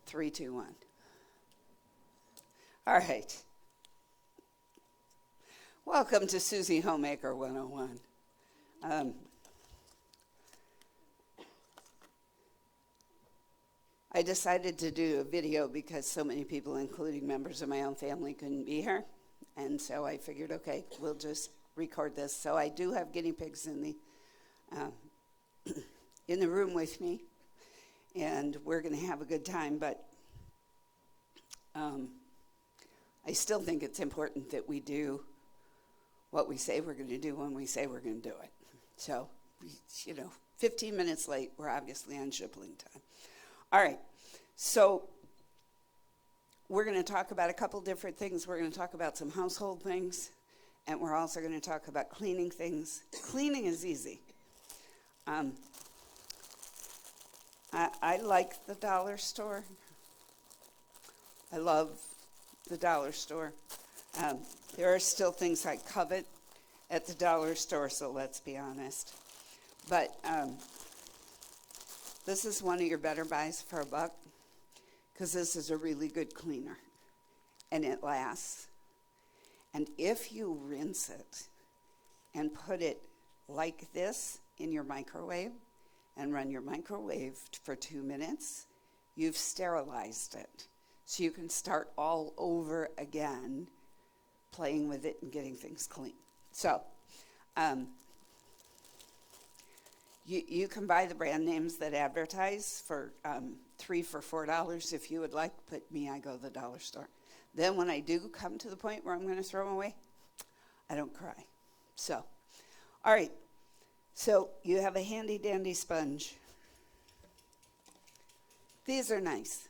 3, 2, 1. All right. Welcome to Susie Homemaker 101. I decided to do a video because so many people, including members of my own family, couldn't be here. And so I figured, okay, we'll just record this. So I do have guinea pigs in the room with me, and we're going to have a good time. But I still think it's important that we do what we say we're going to do when we say we're going to do it. So, 15 minutes late, we're obviously on Schippling time. All right, so we're going to talk about a couple different things. We're going to talk about some household things, and we're also going to talk about cleaning things. Cleaning is easy. I like the dollar store. I love the dollar store. There are still things I covet at the dollar store, so let's be honest. But this is one of your better buys for $1, because this is a really good cleaner, and it lasts. And if you rinse it and put it like this in your microwave and run your microwave for 2 minutes, you've sterilized it. So you can start all over again playing with it and getting things clean. So you can buy the brand names that advertise for 3 for $4 if you would like. But me, I go to the dollar store. Then when I do come to the point where I'm going to throw them away, I don't cry. So, all right. So you have a handy dandy sponge. These are nice.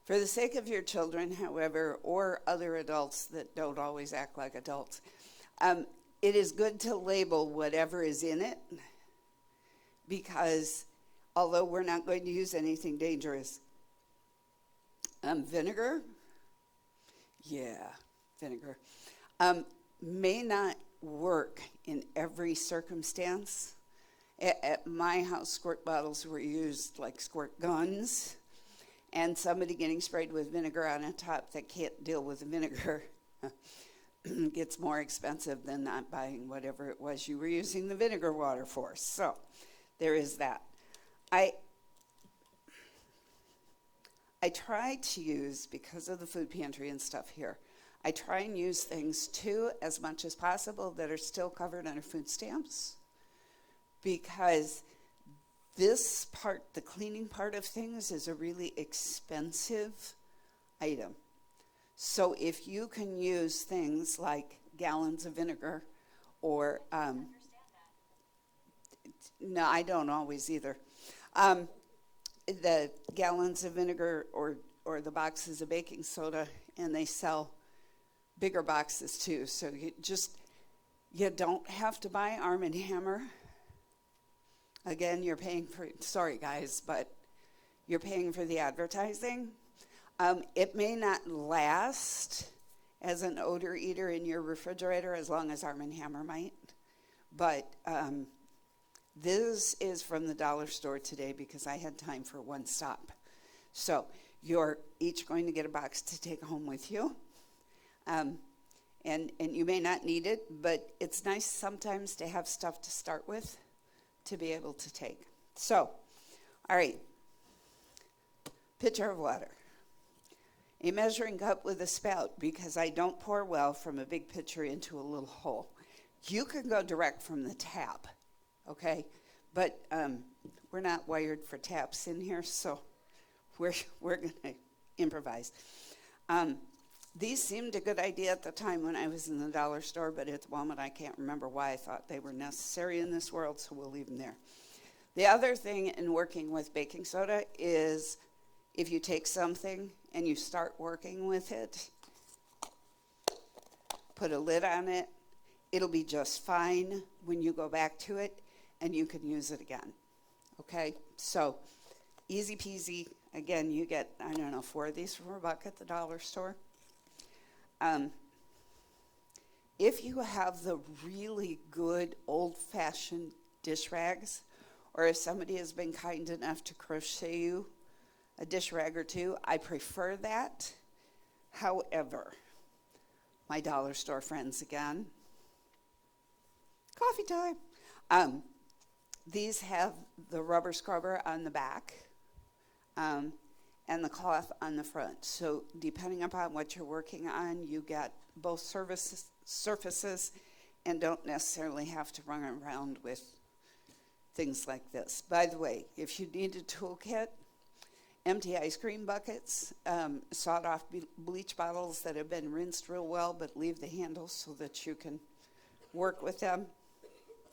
For the sake of your children, however, or other adults that don't always act like adults, it is good to label whatever is in it, because although we're not going to use anything dangerous, vinegar may not work in every circumstance. At my house, squirt bottles were used like squirt guns. And somebody getting sprayed with vinegar on a top that can't deal with the vinegar gets more expensive than not buying whatever it was you were using the vinegar water for. So there is that. I try to use, because of the food pantry and stuff here, I try and use things too as much as possible that are still covered under food stamps, because this part, the cleaning part of things, is a really expensive item. So if you can use things like gallons of vinegar or... I understand that. No, I don't always either. The gallons of vinegar or the boxes of baking soda, and they sell bigger boxes too. So you don't have to buy Arm & Hammer. Again, you're paying for, sorry guys, but you're paying for the advertising. It may not last as an odor eater in your refrigerator as long as Arm & Hammer might. But this is from the dollar store today because I had time for one stop. So you're each going to get a box to take home with you. And you may not need it, but it's nice sometimes to have stuff to start with, to be able to take. So, all right, pitcher of water. A measuring cup with a spout, because I don't pour well from a big pitcher into a little hole. You can go direct from the tap, okay? But we're not wired for taps in here, so we're going to improvise. These seemed a good idea at the time when I was in the dollar store, but at the moment I can't remember why I thought they were necessary in this world, so we'll leave them there. The other thing in working with baking soda is if you take something and you start working with it, put a lid on it, it'll be just fine when you go back to it, and you can use it again. Okay? So, easy peasy. Again, you get, 4 of these for $1 at the dollar store. If you have the really good old-fashioned dish rags, or if somebody has been kind enough to crochet you a dish rag or two. I prefer that. However, my dollar store friends again, coffee time. These have the rubber scrubber on the back and the cloth on the front. So depending upon what you're working on, you get both surfaces and don't necessarily have to run around with things like this. By the way, if you need a toolkit, empty ice cream buckets, sawed-off bleach bottles that have been rinsed real well, but leave the handles so that you can work with them.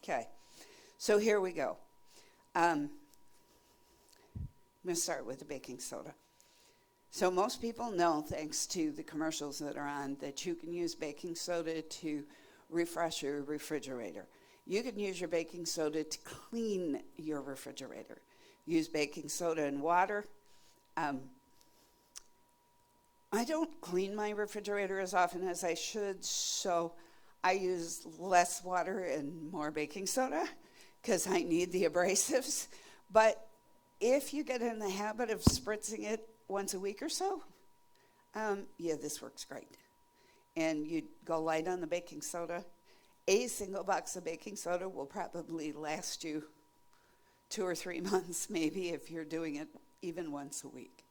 Okay, so here we go. I'm going to start with the baking soda. So most people know, thanks to the commercials that are on, that you can use baking soda to refresh your refrigerator. You can use your baking soda to clean your refrigerator. Use baking soda and water. I don't clean my refrigerator as often as I should, so I use less water and more baking soda because I need the abrasives. But if you get in the habit of spritzing it once a week or so, yeah, this works great. And you go light on the baking soda. A single box of baking soda will probably last you 2 or 3 months, maybe, if you're doing it even once a week.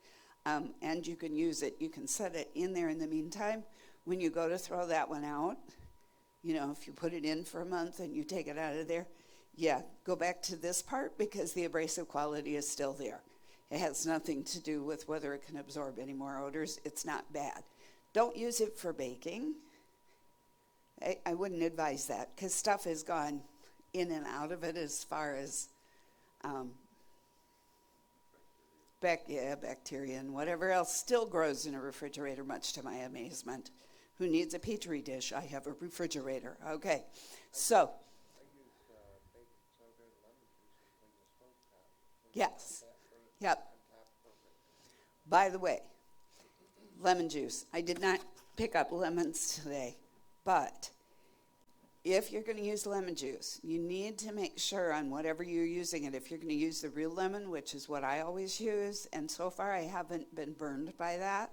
And you can use it. You can set it in there in the meantime. When you go to throw that one out, you know, if you put it in for a month and you take it out of there, yeah, go back to this part because the abrasive quality is still there. It has nothing to do with whether it can absorb any more odors. It's not bad. Don't use it for baking. I wouldn't advise that because stuff has gone in and out of it as far as bacteria and whatever else still grows in a refrigerator, much to my amazement. Who needs a Petri dish? I have a refrigerator. Okay, so. Yes. Yep. By the way, lemon juice. I did not pick up lemons today, but if you're going to use lemon juice, you need to make sure on whatever you're using it, if you're going to use the real lemon, which is what I always use, and so far I haven't been burned by that,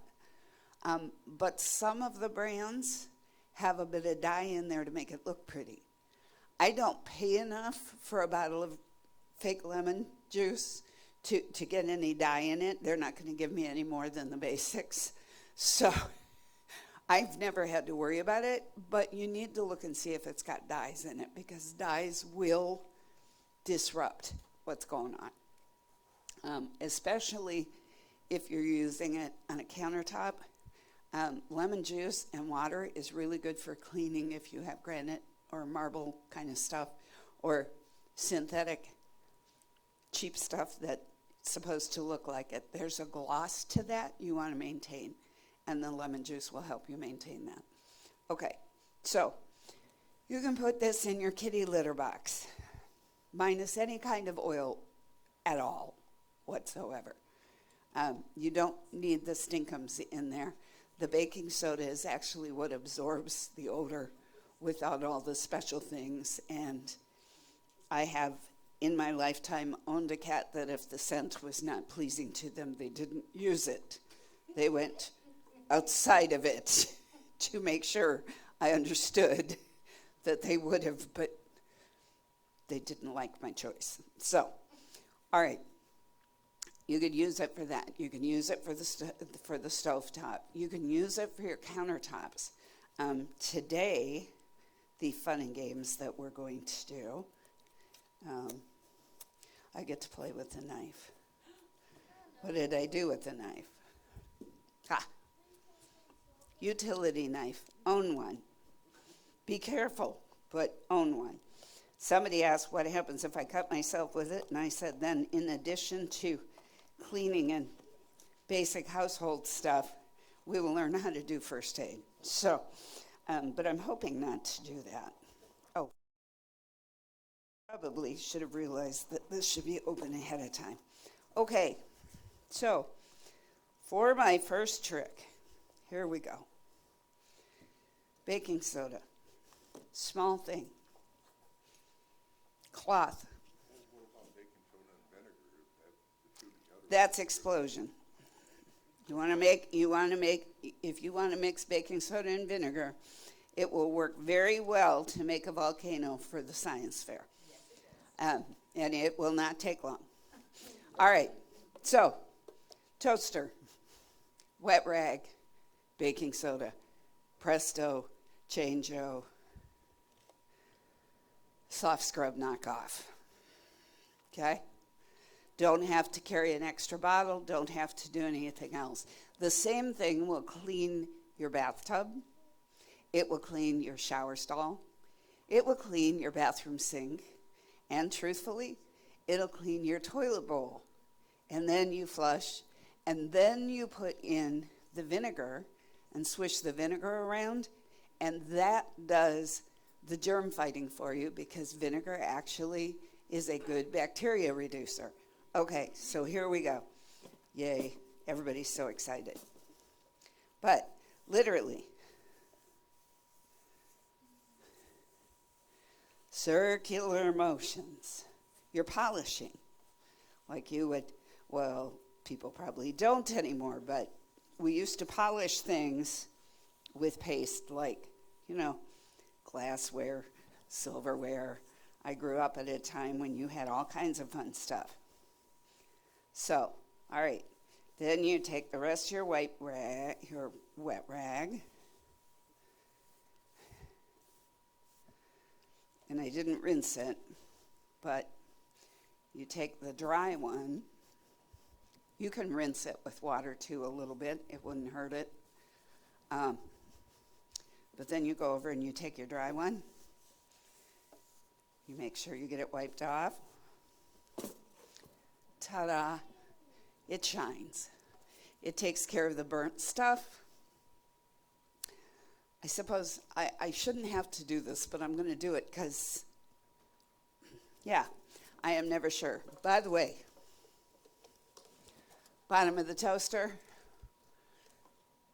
but some of the brands have a bit of dye in there to make it look pretty. I don't pay enough for a bottle of fake lemon juice to get any dye in it. They're not going to give me any more than the basics. So I've never had to worry about it, but you need to look and see if it's got dyes in it because dyes will disrupt what's going on, especially if you're using it on a countertop. Lemon juice and water is really good for cleaning if you have granite or marble kind of stuff or synthetic cheap stuff that's supposed to look like it. There's a gloss to that you want to maintain, and the lemon juice will help you maintain that. Okay, so you can put this in your kitty litter box, minus any kind of oil at all whatsoever. You don't need the stinkums in there. The baking soda is actually what absorbs the odor without all the special things, and I have in my lifetime owned a cat that if the scent was not pleasing to them, they didn't use it. They went outside of it to make sure I understood that they would have, but they didn't like my choice. So, all right, you could use it for that. You can use it for the stovetop. You can use it for your countertops. Today, the fun and games that we're going to do, I get to play with the knife. What did I do with the knife? Ha! Utility knife. Own one. Be careful, but own one. Somebody asked what happens if I cut myself with it, and I said then in addition to cleaning and basic household stuff, we will learn how to do first aid. So, but I'm hoping not to do that. Oh. Probably should have realized that this should be open ahead of time. Okay, so for my first trick, here we go. Baking soda, small thing. Cloth. That's explosion. If you want to mix baking soda and vinegar, it will work very well to make a volcano for the science fair. And it will not take long. All right, so toaster, wet rag, baking soda, Presto, Change-O, soft scrub knockoff. Okay? Don't have to carry an extra bottle, don't have to do anything else. The same thing will clean your bathtub. It will clean your shower stall. It will clean your bathroom sink. And truthfully, it'll clean your toilet bowl. And then you flush, and then you put in the vinegar and swish the vinegar around, and that does the germ fighting for you because vinegar actually is a good bacteria reducer. Okay, so here we go. Yay, everybody's so excited. But literally, circular motions. You're polishing like you would, well, people probably don't anymore, but we used to polish things with paste like, glassware, silverware. I grew up at a time when you had all kinds of fun stuff. So, all right, then you take the rest of your wet rag, and I didn't rinse it, but you take the dry one. You can rinse it with water too a little bit. It wouldn't hurt it. But then you go over and you take your dry one. You make sure you get it wiped off. Ta-da. It shines. It takes care of the burnt stuff. I suppose I shouldn't have to do this, but I'm going to do it because, I am never sure. By the way, bottom of the toaster,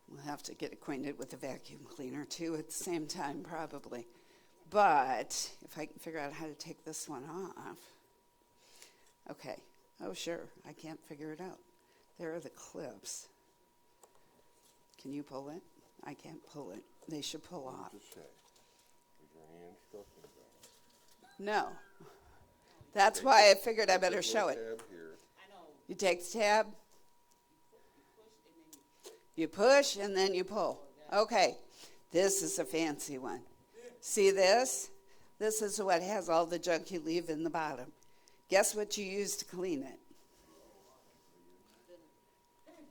we'll have to get acquainted with the vacuum cleaner too at the same time probably. But if I can figure out how to take this one off. Okay. Oh, sure. I can't figure it out. There are the clips. Can you pull it? I can't pull it. They should pull off. No. That's why I figured I better show it. You take the tab. You push and then you pull. Okay. This is a fancy one. See this? This is what has all the junk you leave in the bottom. Guess what you use to clean it?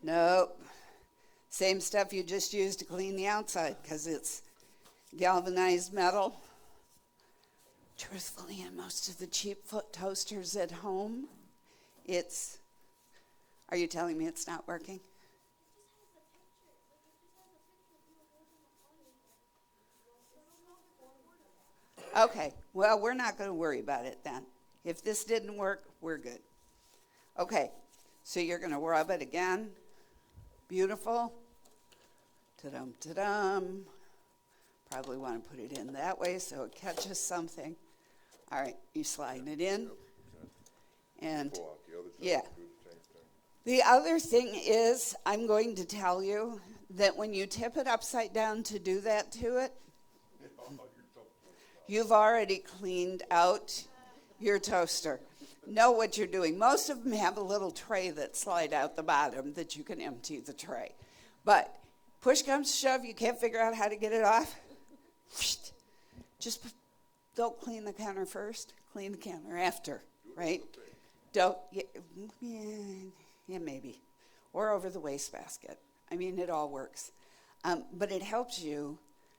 Nope. Same stuff you just used to clean the outside because it's galvanized metal. Truthfully, in most of the cheap foot toasters at home, are you telling me it's not working? Okay, well, we're not going to worry about it then. If this didn't work, we're good. Okay, so you're going to rub it again. Beautiful. Ta-dum, ta-dum. Probably want to put it in that way so it catches something. All right, you slide it in. And, yeah. The other thing is, I'm going to tell you that when you tip it upside down to do that to it, you've already cleaned out your toaster. Know what you're doing. Most of them have a little tray that slide out the bottom that you can empty the tray. But push comes to shove, you can't figure out how to get it off. Just don't clean the counter first. Clean the counter after, right? Don't, maybe. Or over the wastebasket. I mean, it all works. But it helps you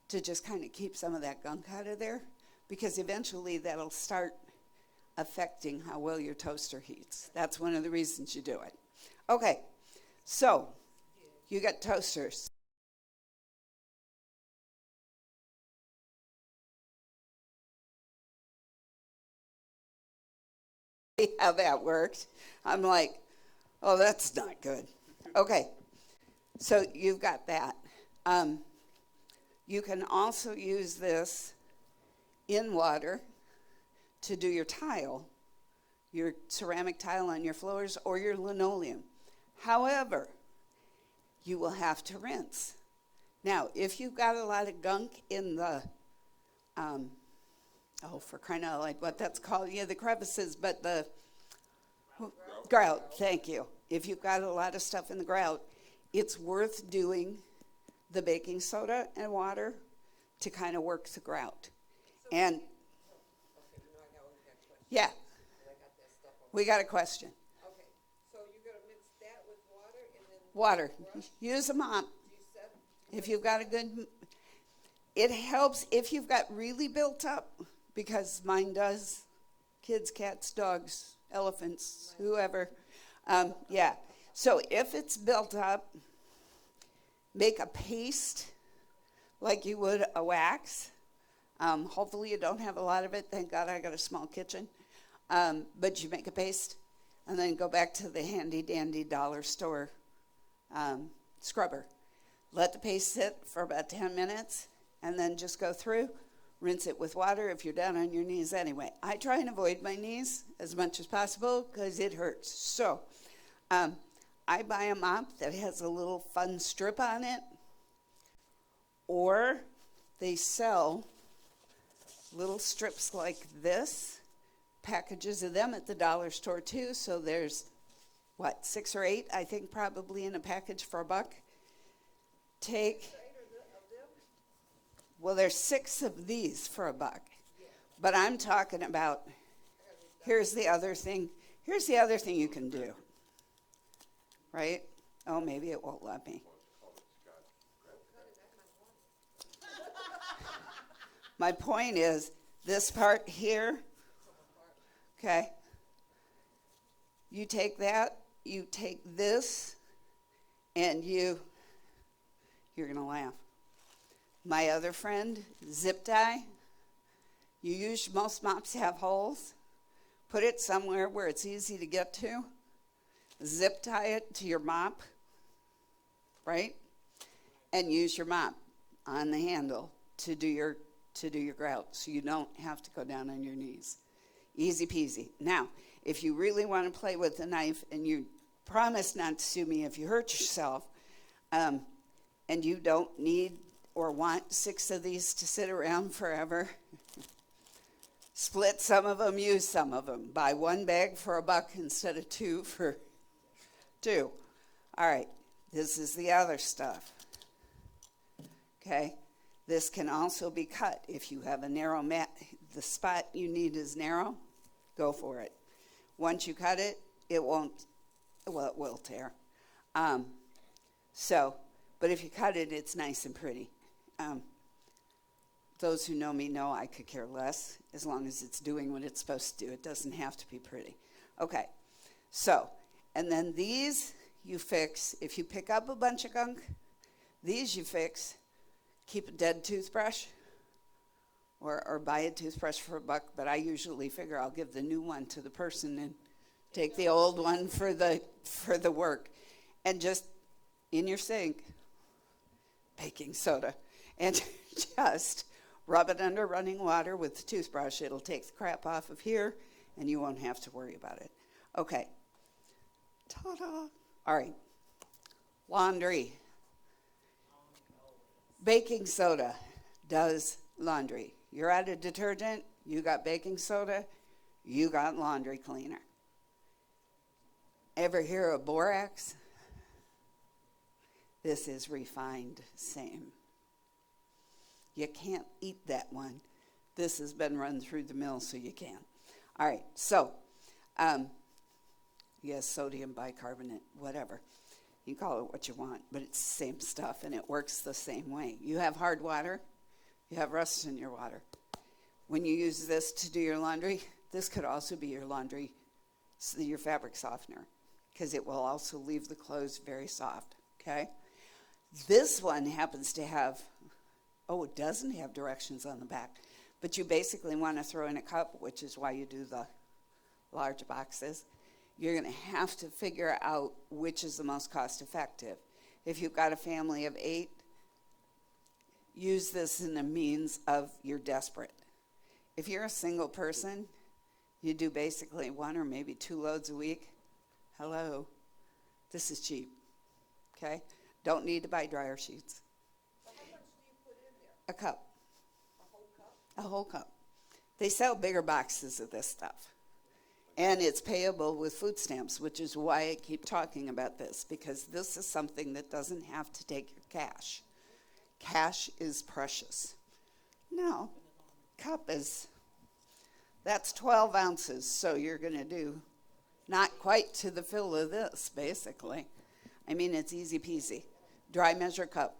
to just kind of keep some of that gunk out of there because eventually that'll start affecting how well your toaster heats. That's one of the reasons you do it. Okay, so you got toasters. See how that worked? I'm like, oh, that's not good. Okay, so you've got that. You can also use this in water to do your tile, your ceramic tile on your floors or your linoleum. However, you will have to rinse. Now, if you've got a lot of gunk in the, for crying out loud, what that's called, the crevices, but the grout, thank you. If you've got a lot of stuff in the grout, it's worth doing the baking soda and water to kind of work the grout. And yeah, we got a question. Okay, so you're going to mix that with water and then Water. brush? Use a mop. You said If you've got a good, it helps if you've got really built up, because mine does, kids, cats, dogs, elephants, whoever. Yeah. So if it's built up, make a paste like you would a wax. Hopefully you don't have a lot of it. Thank God I got a small kitchen. But you make a paste and then go back to the handy dandy dollar store scrubber. Let the paste sit for about 10 minutes and then just go through, rinse it with water if you're down on your knees anyway. I try and avoid my knees as much as possible because it hurts. So I buy a mop that has a little fun strip on it, or they sell little strips like this, packages of them at the dollar store too. So there's, 6 or 8, I think, probably in a package for $1. Well, there's 6 of these for $1. But I'm talking about, here's the other thing you can do. Right? Oh, maybe it won't let me. My point is, this part here, okay, you take that, you take this, and you're going to laugh. My other friend, zip tie, most mops have holes. Put it somewhere where it's easy to get to. Zip tie it to your mop, right? And use your mop on the handle to do your grout, so you don't have to go down on your knees. Easy peasy. Now, if you really want to play with the knife, and you promise not to sue me if you hurt yourself, and you don't need or want 6 of these to sit around forever, split some of them, use some of them. Buy 1 bag for $1 instead of 2 for 2. All right, this is the other stuff. Okay, this can also be cut. If you have a narrow mat, the spot you need is narrow, go for it. Once you cut it, it will tear. But if you cut it, it's nice and pretty. Those who know me know I could care less as long as it's doing what it's supposed to do. It doesn't have to be pretty. Okay, so, and then these you fix. If you pick up a bunch of gunk, these you fix. Keep a dead toothbrush, or buy a toothbrush for $1, but I usually figure I'll give the new one to the person and take the old one for the work. And just in your sink, baking soda, and just rub it under running water with the toothbrush. It'll take the crap off of here, and you won't have to worry about it. Okay. Ta-da. All right. Laundry. Baking soda does laundry. You're out of detergent, you got baking soda, you got laundry cleaner. Ever hear of borax? This is refined same. You can't eat that one. This has been run through the mill, so you can. All right, so, yes, sodium bicarbonate, whatever. You call it what you want, but it's the same stuff, and it works the same way. You have hard water, you have rust in your water. When you use this to do your laundry, this could also be your laundry, your fabric softener, because it will also leave the clothes very soft, okay? This one happens to have, it doesn't have directions on the back, but you basically want to throw in a cup, which is why you do the large boxes. You're going to have to figure out which is the most cost effective. If you've got a family of 8, use this in the means of you're desperate. If you're a single person, you do basically 1 or maybe 2 loads a week. Hello, this is cheap, okay? Don't need to buy dryer sheets. So how much do you put in there? A cup, A whole cup? a whole cup. They sell bigger boxes of this stuff. And it's payable with food stamps, which is why I keep talking about this, because this is something that doesn't have to take your cash. Cash is precious. No, cup is, that's 12 ounces, so you're going to do not quite to the fill of this, basically. I mean, it's easy peasy. Dry measure cup.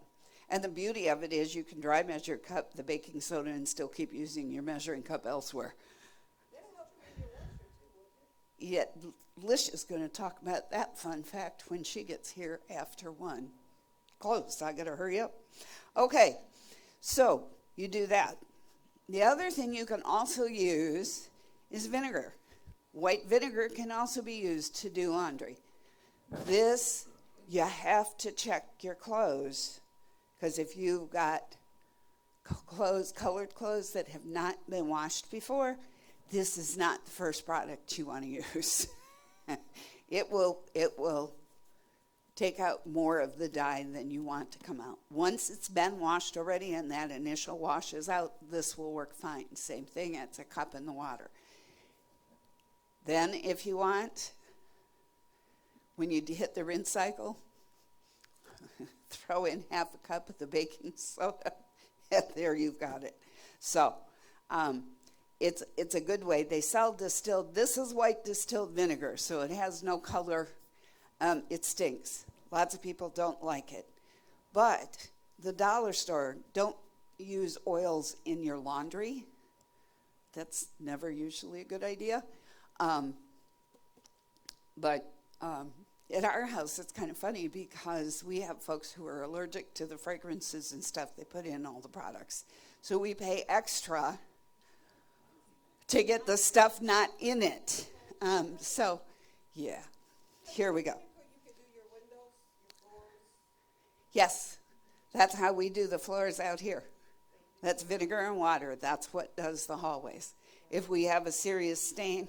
And the beauty of it is you can dry measure cup the baking soda and still keep using your measuring cup elsewhere. That'll help you in your washer too, won't it? Yet, Lish is going to talk about that fun fact when she gets here after 1. Close, I got to hurry up. Okay, so you do that. The other thing you can also use is vinegar. White vinegar can also be used to do laundry. This, you have to check your clothes, because if you've got clothes, colored clothes that have not been washed before, this is not the first product you want to use. It will take out more of the dye than you want to come out. Once it's been washed already and that initial wash is out, this will work fine. Same thing, it's a cup in the water. Then if you want, when you hit the rinse cycle, throw in half a cup of the baking soda, and there you've got it. So it's a good way. They sell distilled, this is white distilled vinegar, so it has no color. It stinks. Lots of people don't like it. But the dollar store, don't use oils in your laundry. That's never usually a good idea. But at our house, it's kind of funny because we have folks who are allergic to the fragrances and stuff they put in all the products. So we pay extra to get the stuff not in it. So, yeah, here we go. You can do your windows, your floors. Yes, that's how we do the floors out here. That's vinegar and water. That's what does the hallways. If we have a serious stain,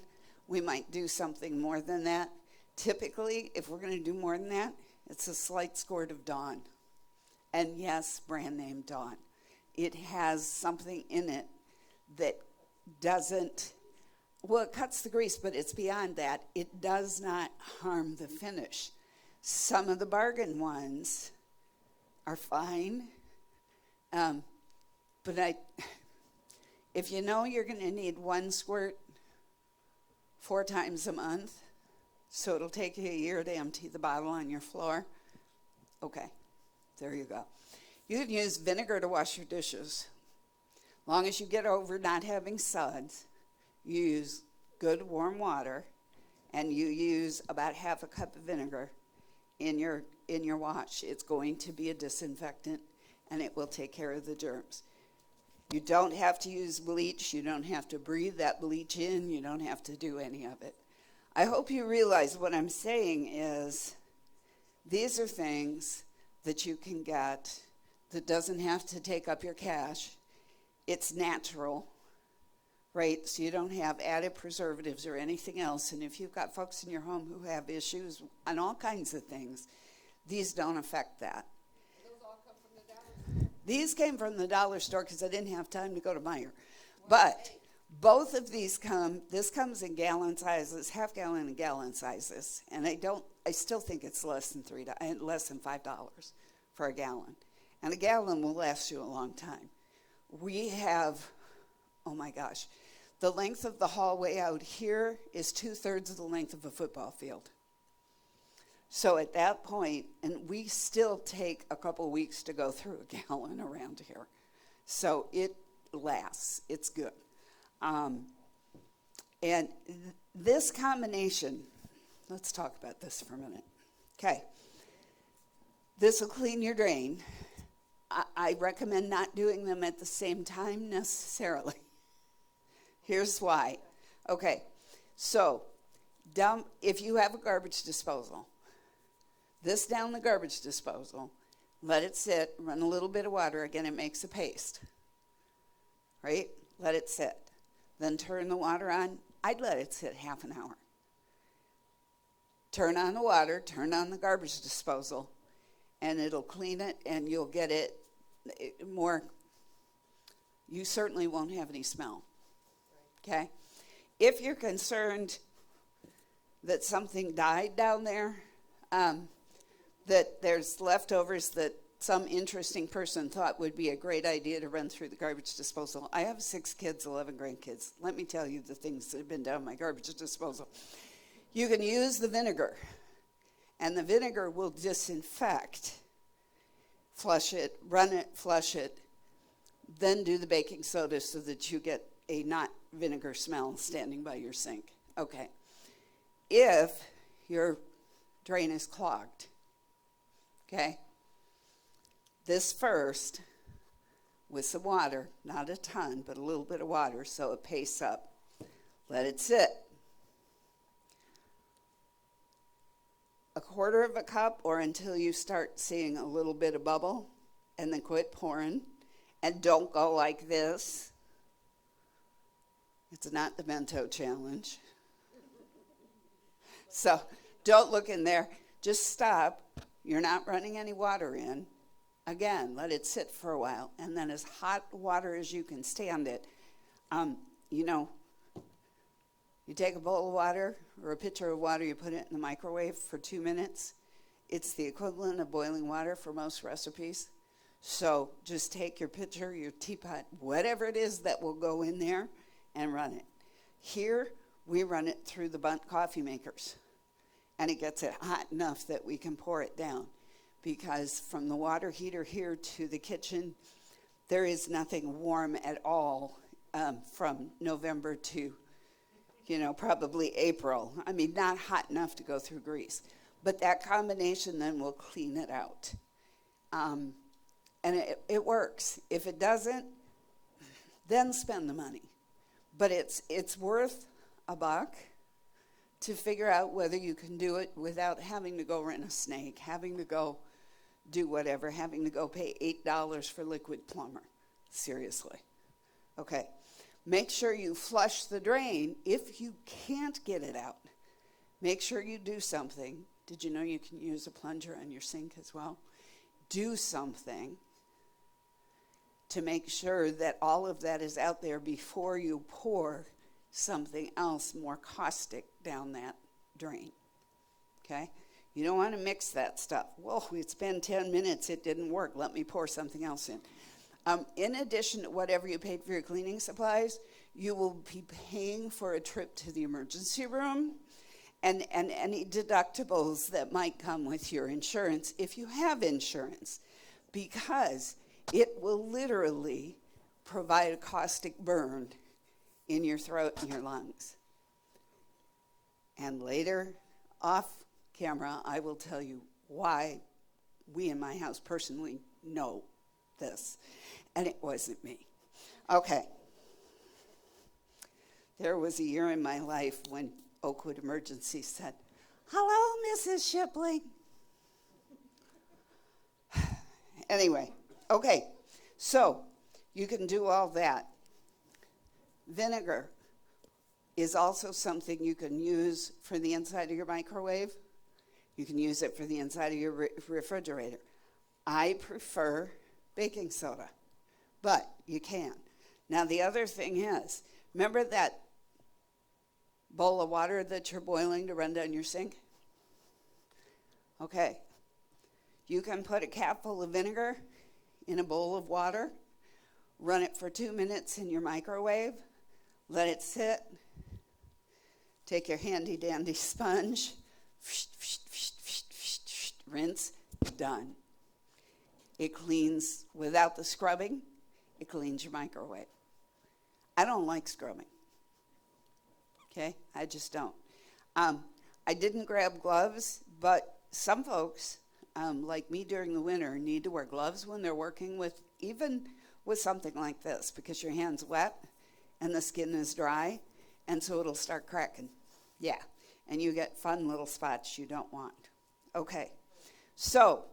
we might do something more than that. Typically, if we're going to do more than that, it's a slight squirt of Dawn. And yes, brand name Dawn. It has something in it that doesn't, well, it cuts the grease, but it's beyond that. It does not harm the finish. Some of the bargain ones are fine, but if you know you're going to need one squirt 4 times a month, so it'll take you a year to empty the bottle on your floor, okay, there you go. You can use vinegar to wash your dishes. Long as you get over not having suds, you use good warm water, and you use about half a cup of vinegar in your wash. It's going to be a disinfectant, and it will take care of the germs. You don't have to use bleach. You don't have to breathe that bleach in. You don't have to do any of it. I hope you realize what I'm saying is these are things that you can get that doesn't have to take up your cash. It's natural, right? So you don't have added preservatives or anything else. And if you've got folks in your home who have issues on all kinds of things, these don't affect that. Those all come from the dollar store? These came from the dollar store because I didn't have time to go to Meijer. But both of these this comes in gallon sizes, half gallon and gallon sizes. And I still think it's less than $5 for a gallon. And a gallon will last you a long time. We have, oh my gosh, the length of the hallway out here is 2/3 of the length of a football field. So at that point, and we still take a couple weeks to go through a gallon around here. So it lasts, it's good. And this combination, let's talk about this for a minute. Okay. This will clean your drain. I recommend not doing them at the same time necessarily. Here's why. Okay, so if you have a garbage disposal, this down the garbage disposal, let it sit, run a little bit of water. Again, it makes a paste, right? Let it sit. Then turn the water on. I'd let it sit half an hour. Turn on the water, turn on the garbage disposal, and it'll clean it, and you'll get it more. You certainly won't have any smell. Okay? If you're concerned that something died down there, that there's leftovers that some interesting person thought would be a great idea to run through the garbage disposal. I have 6 kids, 11 grandkids. Let me tell you the things that have been down my garbage disposal. You can use the vinegar, and the vinegar will disinfect. Flush it, run it, flush it, then do the baking soda so that you get a not vinegar smell standing by your sink. Okay. If your drain is clogged, okay, this first with some water, not a ton, but a little bit of water so it pastes up. Let it sit. A quarter of a cup or until you start seeing a little bit of bubble, and then quit pouring. And don't go like this. It's not the Mento challenge. So don't look in there. Just stop. You're not running any water in. Again, let it sit for a while. And then as hot water as you can stand it. You take a bowl of water or a pitcher of water, you put it in the microwave for 2 minutes. It's the equivalent of boiling water for most recipes. So just take your pitcher, your teapot, whatever it is that will go in there, and run it. Here, we run it through the Bundt coffee makers. And it gets it hot enough that we can pour it down. Because from the water heater here to the kitchen, there is nothing warm at all from November to, probably April. I mean, not hot enough to go through grease. But that combination then will clean it out. And it works. If it doesn't, then spend the money. But it's worth $1 to figure out whether you can do it without having to go rent a snake, having to go do whatever, having to go pay $8 for liquid plumber. Seriously. Okay. Make sure you flush the drain. If you can't get it out, make sure you do something. Did you know you can use a plunger on your sink as well? Do something to make sure that all of that is out there before you pour something else more caustic down that drain. Okay? You don't want to mix that stuff. Well, it's been 10 minutes, it didn't work. Let me pour something else in. In addition to whatever you paid for your cleaning supplies, you will be paying for a trip to the emergency room and any deductibles that might come with your insurance if you have insurance, because it will literally provide a caustic burn in your throat and your lungs. And later, off camera, I will tell you why we in my house personally know this. And it wasn't me. Okay. There was a year in my life when Oakwood Emergency said, "Hello, Mrs. Schippling." Anyway, okay. So you can do all that. Vinegar is also something you can use for the inside of your microwave. You can use it for the inside of your refrigerator. I prefer baking soda, but you can. Now, the other thing is, remember that bowl of water that you're boiling to run down your sink? Okay. You can put a cap full of vinegar in a bowl of water, run it for 2 minutes in your microwave, let it sit, take your handy dandy sponge, rinse, done. It cleans without the scrubbing. It cleans your microwave. I don't like scrubbing. Okay, I just don't. I didn't grab gloves, but some folks, like me during the winter, need to wear gloves when they're working with, even with something like this, because your hand's wet and the skin is dry, and so it'll start cracking. Yeah, and you get fun little spots you don't want. Okay, so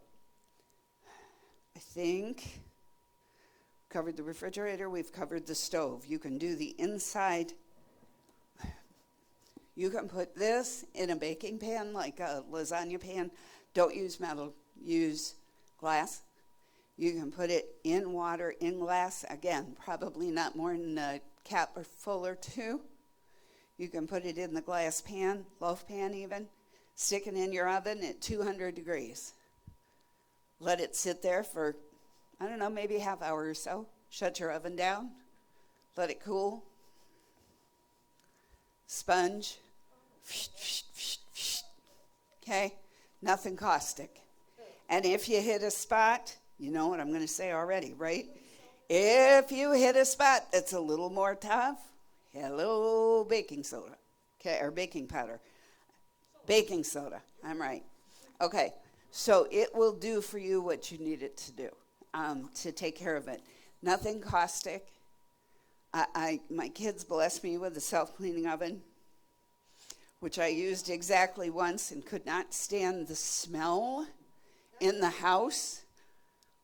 I think covered the refrigerator, we've covered the stove. You can do the inside. You can put this in a baking pan, like a lasagna pan. Don't use metal, use glass. You can put it in water, in glass. Again, probably not more than a cup or full or two. You can put it in the glass pan, loaf pan even. Stick it in your oven at 200 degrees. Let it sit there for, I don't know, maybe a half hour or so. Shut your oven down. Let it cool. Sponge. Okay? Nothing caustic. And if you hit a spot, you know what I'm going to say already, right? If you hit a spot that's a little more tough, hello, baking soda. Okay, or baking powder. Baking soda, I'm right. Okay, so it will do for you what you need it to do, to take care of it. Nothing caustic. My kids blessed me with a self-cleaning oven, which I used exactly once and could not stand the smell in the house.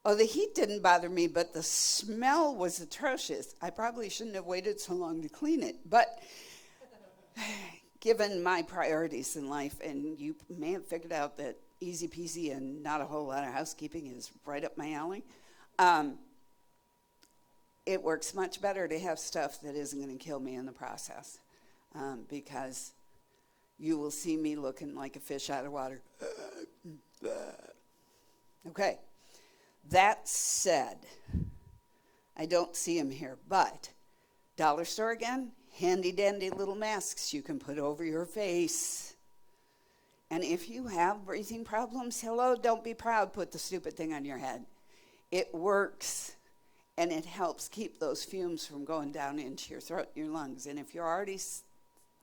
Oh, the heat didn't bother me, but the smell was atrocious. I probably shouldn't have waited so long to clean it, but given my priorities in life, and you may have figured out that easy peasy and not a whole lot of housekeeping is right up my alley, it works much better to have stuff that isn't going to kill me in the process, because you will see me looking like a fish out of water. Okay. That said, I don't see him here, but dollar store again, handy dandy little masks you can put over your face. And if you have breathing problems, hello, don't be proud, put the stupid thing on your head. It works, and it helps keep those fumes from going down into your throat and your lungs. And if you're already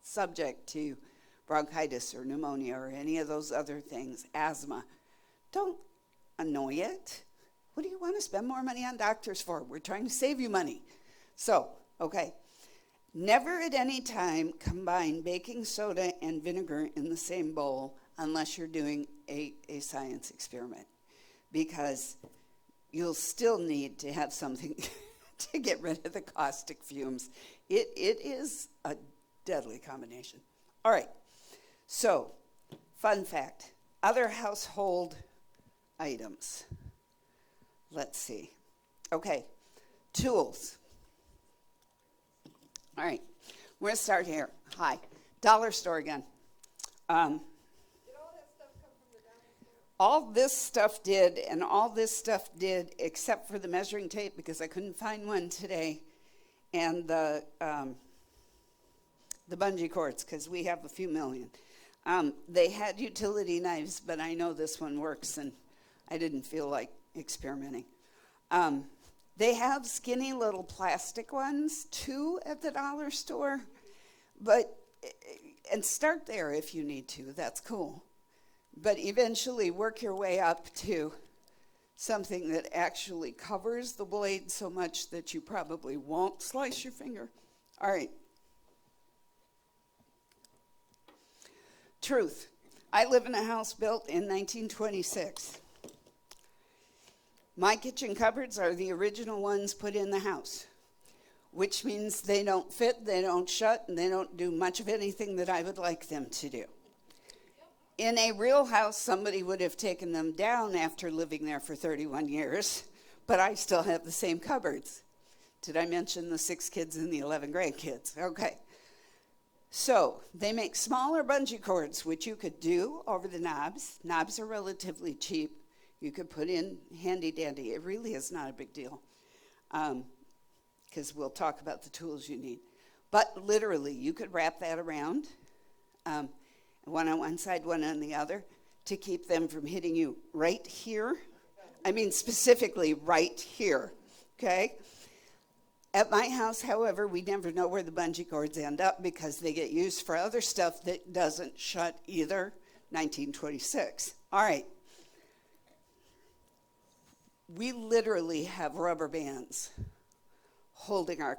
subject to bronchitis or pneumonia or any of those other things, asthma, don't annoy it. What do you want to spend more money on doctors for? We're trying to save you money. So, okay. Never at any time combine baking soda and vinegar in the same bowl unless you're doing a science experiment, because you'll still need to have something to get rid of the caustic fumes. It is a deadly combination. All right. So, fun fact. Other household items. Let's see. Okay, tools. All right, we're going to start here. Hi, dollar store again. Did all that stuff come from the dollar store? All this stuff did, and all this stuff did, except for the measuring tape, because I couldn't find one today, and the bungee cords, because we have a few million. They had utility knives, but I know this one works, and I didn't feel like experimenting. They have skinny little plastic ones too at the dollar store, and start there if you need to. That's cool. But eventually work your way up to something that actually covers the blade so much that you probably won't slice your finger. All right. Truth. I live in a house built in 1926. My kitchen cupboards are the original ones put in the house, which means they don't fit, they don't shut, and they don't do much of anything that I would like them to do. In a real house, somebody would have taken them down after living there for 31 years, but I still have the same cupboards. Did I mention the 6 kids and the 11 grandkids? Okay. So they make smaller bungee cords, which you could do over the knobs. Knobs are relatively cheap. You could put in handy dandy. It really is not a big deal, because we'll talk about the tools you need. But literally, you could wrap that around, one on one side, one on the other, to keep them from hitting you right here. I mean, specifically right here, okay? At my house, however, we never know where the bungee cords end up because they get used for other stuff that doesn't shut either. 1926. All right. We literally have rubber bands holding our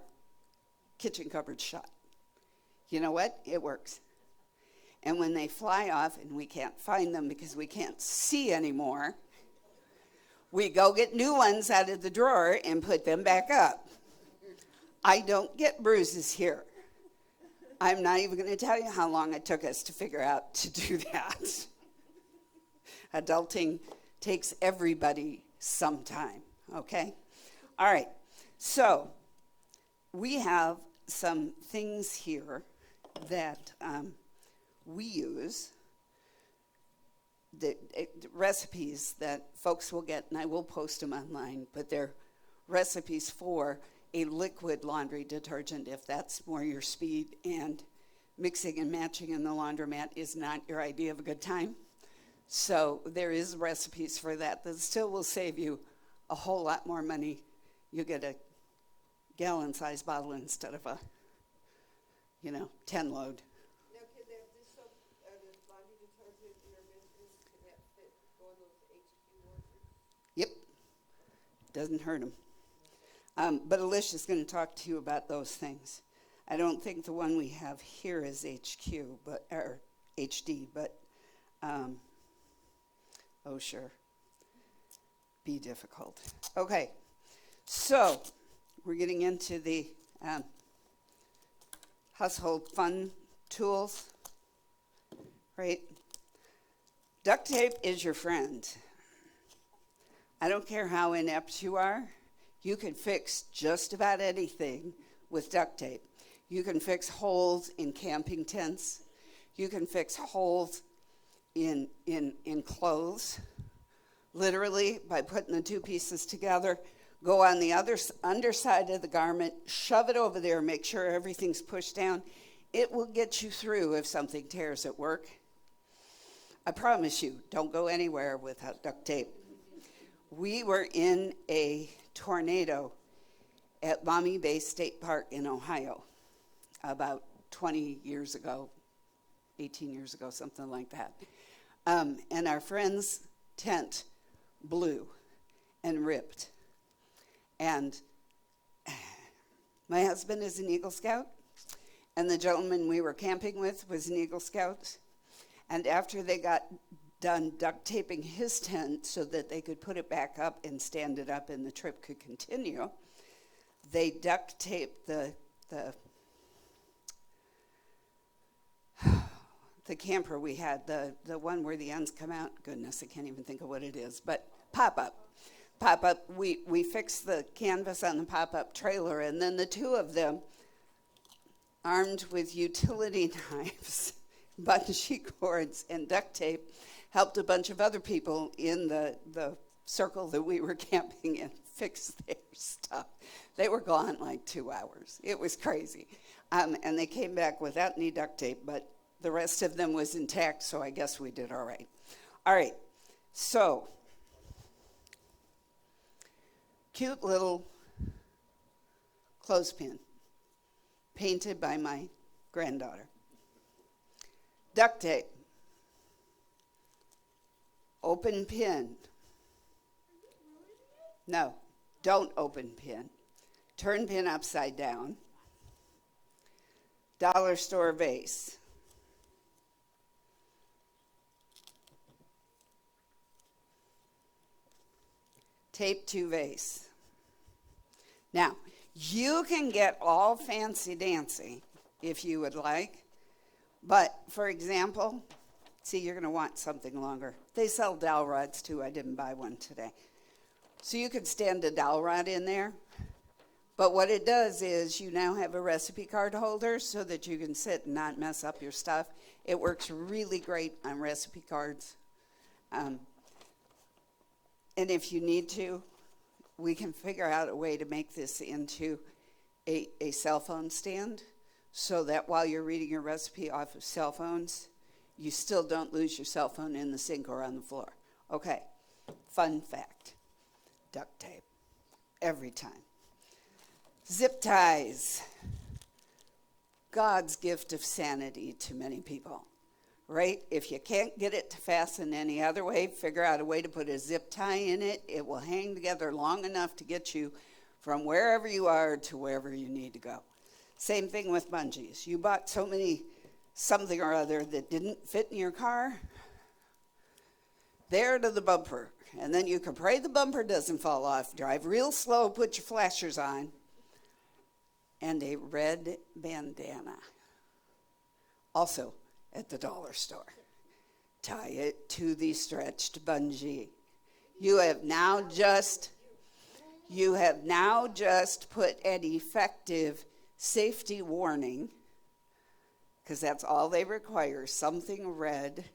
kitchen cupboard shut. You know what? It works. And when they fly off and we can't find them because we can't see anymore, we go get new ones out of the drawer and put them back up. I don't get bruises here. I'm not even going to tell you how long it took us to figure out to do that. Adulting takes everybody sometime, okay? All right, so we have some things here that we use, the recipes that folks will get, and I will post them online, but they're recipes for a liquid laundry detergent if that's more your speed, and mixing and matching in the laundromat is not your idea of a good time. So there is recipes for that still will save you a whole lot more money. You get a gallon-sized bottle instead of a, 10 load. Now, can that, this soap, this laundry detergent you're mentioning, can that fit, go in those HQ washers? Yep, doesn't hurt them. But Alicia's going to talk to you about those things. I don't think the one we have here is HQ, or HD, but, oh sure, be difficult. Okay, so we're getting into the household fun tools, right? Duct tape is your friend. I don't care how inept you are, you can fix just about anything with duct tape. You can fix holes in camping tents. You can fix holes in clothes, literally by putting the two pieces together. Go on the underside of the garment, shove it over there, make sure everything's pushed down. It will get you through if something tears at work. I promise you, don't go anywhere without duct tape. We were in a tornado at Maumee Bay State Park in Ohio about 20 years ago, 18 years ago, something like that. And our friend's tent blew and ripped. And my husband is an Eagle Scout, and the gentleman we were camping with was an Eagle Scout. And after they got done duct taping his tent so that they could put it back up and stand it up and the trip could continue, they duct taped the camper we had, the one where the ends come out. Goodness, I can't even think of what it is, but pop-up. We fixed the canvas on the pop-up trailer, and then the two of them, armed with utility knives, bungee cords, and duct tape, helped a bunch of other people in the circle that we were camping in fix their stuff. They were gone like 2 hours. It was crazy. And they came back without any duct tape, but the rest of them was intact, so I guess we did all right. All right, so cute little clothespin painted by my granddaughter. Duct tape. Open pin. No, don't open pin. Turn pin upside down. Dollar store vase. Tape to vase. Now, you can get all fancy dancy if you would like, but for example, see, you're going to want something longer. They sell dowel rods too. I didn't buy one today. So you could stand a dowel rod in there, but what it does is you now have a recipe card holder so that you can sit and not mess up your stuff. It works really great on recipe cards. And if you need to, we can figure out a way to make this into a cell phone stand so that while you're reading your recipe off of cell phones, you still don't lose your cell phone in the sink or on the floor. Okay, fun fact, duct tape, every time. Zip ties, God's gift of sanity to many people. Right? If you can't get it to fasten any other way, figure out a way to put a zip tie in it. It will hang together long enough to get you from wherever you are to wherever you need to go. Same thing with bungees. You bought so many something or other that didn't fit in your car, there to the bumper. And then you can pray the bumper doesn't fall off. Drive real slow, put your flashers on, and a red bandana. Also, at the dollar store. Tie it to the stretched bungee. You have now just put an effective safety warning, because that's all they require, something red.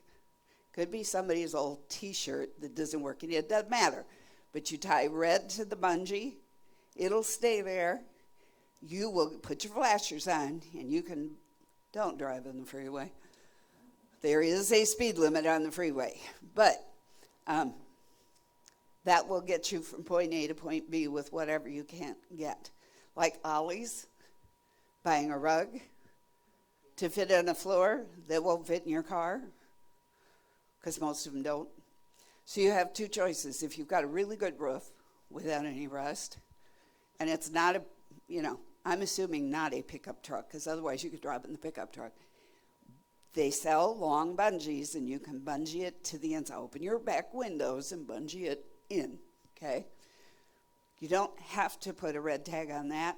Could be somebody's old t-shirt that doesn't work, and it doesn't matter. But you tie red to the bungee, it'll stay there. You will put your flashers on, and you don't drive on the freeway. There is a speed limit on the freeway, but that will get you from point A to point B with whatever you can't get. Like ollies, buying a rug to fit on a floor that won't fit in your car, because most of them don't. So you have two choices. If you've got a really good roof without any rust, and it's not I'm assuming not a pickup truck, because otherwise you could drive in the pickup truck. They sell long bungees, and you can bungee it to the inside. Open your back windows and bungee it in, okay? You don't have to put a red tag on that,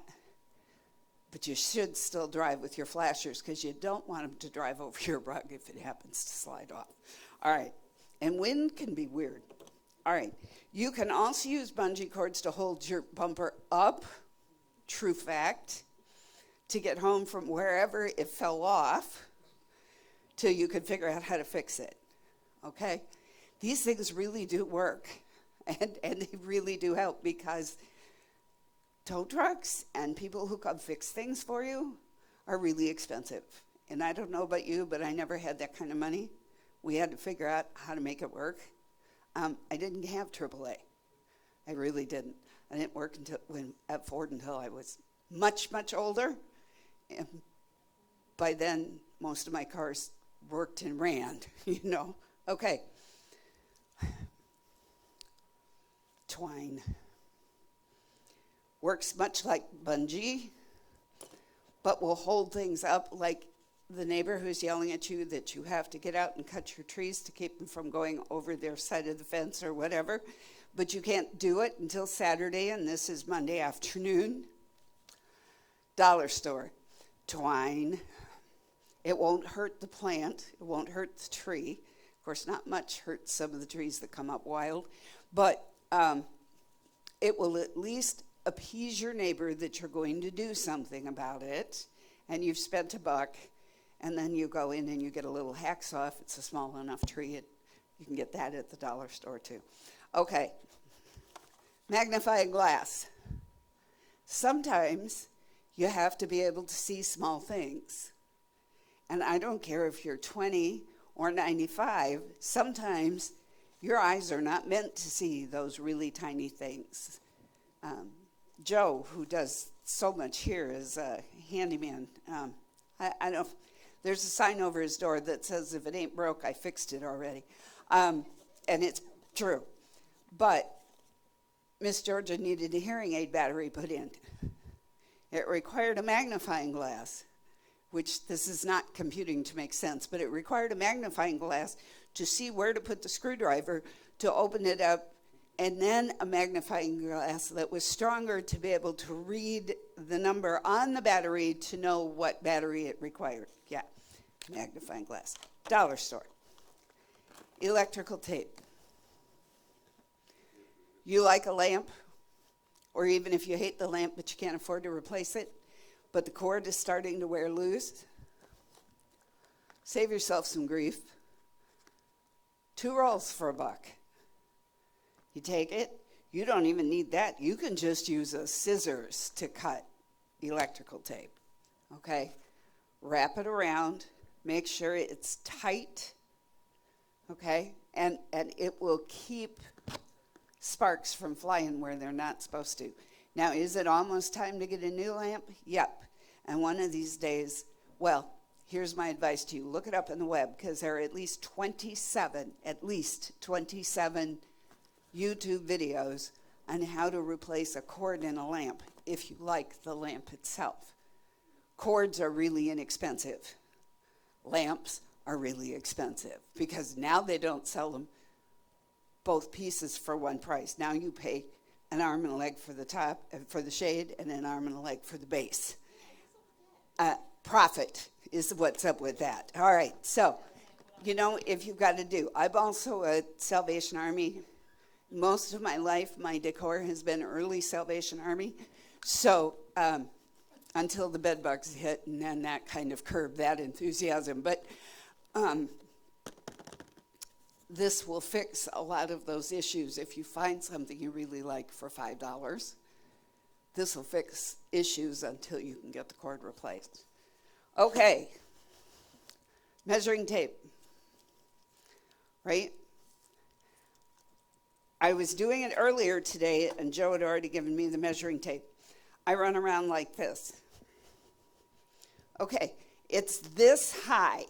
but you should still drive with your flashers, because you don't want them to drive over your rug if it happens to slide off. All right, and wind can be weird. All right, you can also use bungee cords to hold your bumper up, true fact, to get home from wherever it fell off till you could figure out how to fix it, okay? These things really do work, and they really do help, because tow trucks and people who come fix things for you are really expensive. And I don't know about you, but I never had that kind of money. We had to figure out how to make it work. I didn't have AAA. I really didn't. I didn't work at Ford until I was much, much older. And by then, most of my cars worked and ran, Okay. Twine. Works much like bungee, but will hold things up, like the neighbor who's yelling at you that you have to get out and cut your trees to keep them from going over their side of the fence or whatever, but you can't do it until Saturday, and this is Monday afternoon. Dollar store. Twine. It won't hurt the plant. It won't hurt the tree. Of course, not much hurts some of the trees that come up wild, but it will at least appease your neighbor that you're going to do something about it, and you've spent $1, and then you go in and you get a little hacksaw. If it's a small enough tree, you can get that at the dollar store too. Okay, magnifying glass. Sometimes you have to be able to see small things, and I don't care if you're 20 or 95, sometimes your eyes are not meant to see those really tiny things. Joe, who does so much here, is a handyman. I know there's a sign over his door that says, "If it ain't broke, I fixed it already." And it's true. But Miss Georgia needed a hearing aid battery put in. It required a magnifying glass, which this is not computing to make sense, but it required a magnifying glass to see where to put the screwdriver to open it up, and then a magnifying glass that was stronger to be able to read the number on the battery to know what battery it required. Yeah, magnifying glass. Dollar store. Electrical tape. You like a lamp, or even if you hate the lamp but you can't afford to replace it, but the cord is starting to wear loose, save yourself some grief. 2 rolls for $1. You take it. You don't even need that. You can just use a scissors to cut electrical tape. Okay? Wrap it around. Make sure it's tight. Okay? And it will keep sparks from flying where they're not supposed to. Now, is it almost time to get a new lamp? Yep. And one of these days, well, here's my advice to you. Look it up on the web, because there are at least 27 YouTube videos on how to replace a cord in a lamp if you like the lamp itself. Cords are really inexpensive. Lamps are really expensive, because now they don't sell them both pieces for one price. Now you pay an arm and a leg for the top, for the shade, and an arm and a leg for the base. Profit is what's up with that. All right, so, if you've got to do. I'm also a Salvation Army most of my life, my decor has been early Salvation Army. So until the bed bugs hit, and then that kind of curbed that enthusiasm. But this will fix a lot of those issues. If you find something you really like for $5, this will fix issues until you can get the cord replaced. Okay, measuring tape, right? I was doing it earlier today, and Joe had already given me the measuring tape. I run around like this. Okay, it's this high.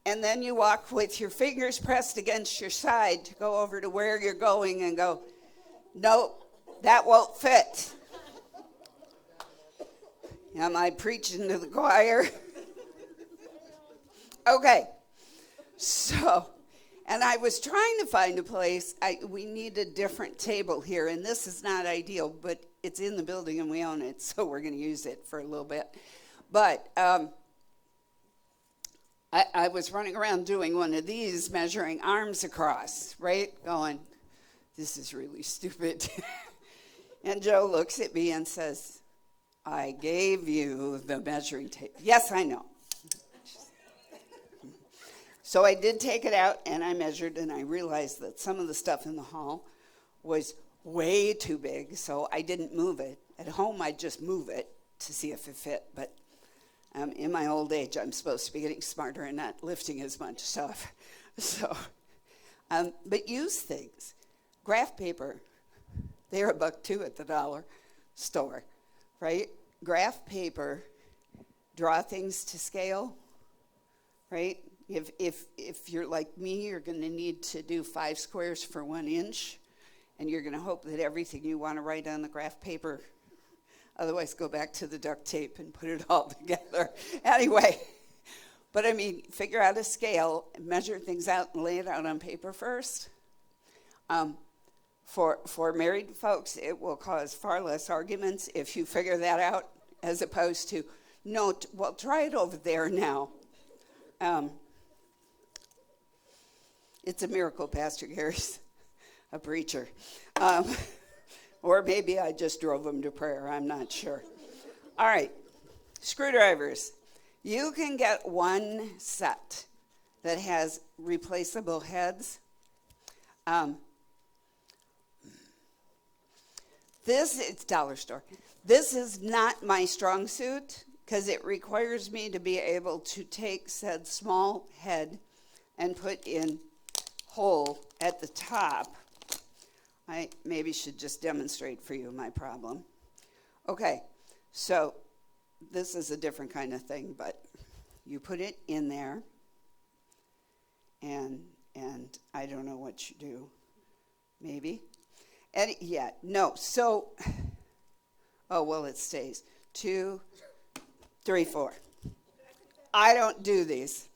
And then you walk with your fingers pressed against your side to go over to where you're going and go, nope, that won't fit. Am I preaching to the choir? Okay, so, and I was trying to find a place. We need a different table here, and this is not ideal, but it's in the building and we own it, so we're going to use it for a little bit. But I was running around doing one of these, measuring arms across, right? Going, this is really stupid. And Joe looks at me and says, I gave you the measuring tape. Yes, I know. So I did take it out, and I measured, and I realized that some of the stuff in the hall was way too big, so I didn't move it. At home, I'd just move it to see if it fit, but in my old age, I'm supposed to be getting smarter and not lifting as much stuff. So, but use things. Graph paper, they're $1 at the dollar store, right? Graph paper, draw things to scale, right? If you're like me, you're going to need to do 5 squares for 1 inch, and you're going to hope that everything you want to write on the graph paper. Otherwise, go back to the duct tape and put it all together. Anyway, but I mean, figure out a scale, measure things out, and lay it out on paper first. For married folks, it will cause far less arguments if you figure that out, as opposed to, no, well, try it over there now. It's a miracle Pastor Gary's a preacher. Or maybe I just drove him to prayer. I'm not sure. All right. Screwdrivers. You can get one set that has replaceable heads. It's dollar store. This is not my strong suit because it requires me to be able to take said small head and put in hole at the top. I maybe should just demonstrate for you my problem. Okay, so this is a different kind of thing, but you put it in there, and I don't know what you do. Maybe. And no. So, oh, well, it stays. 2, 3, 4. I don't do these.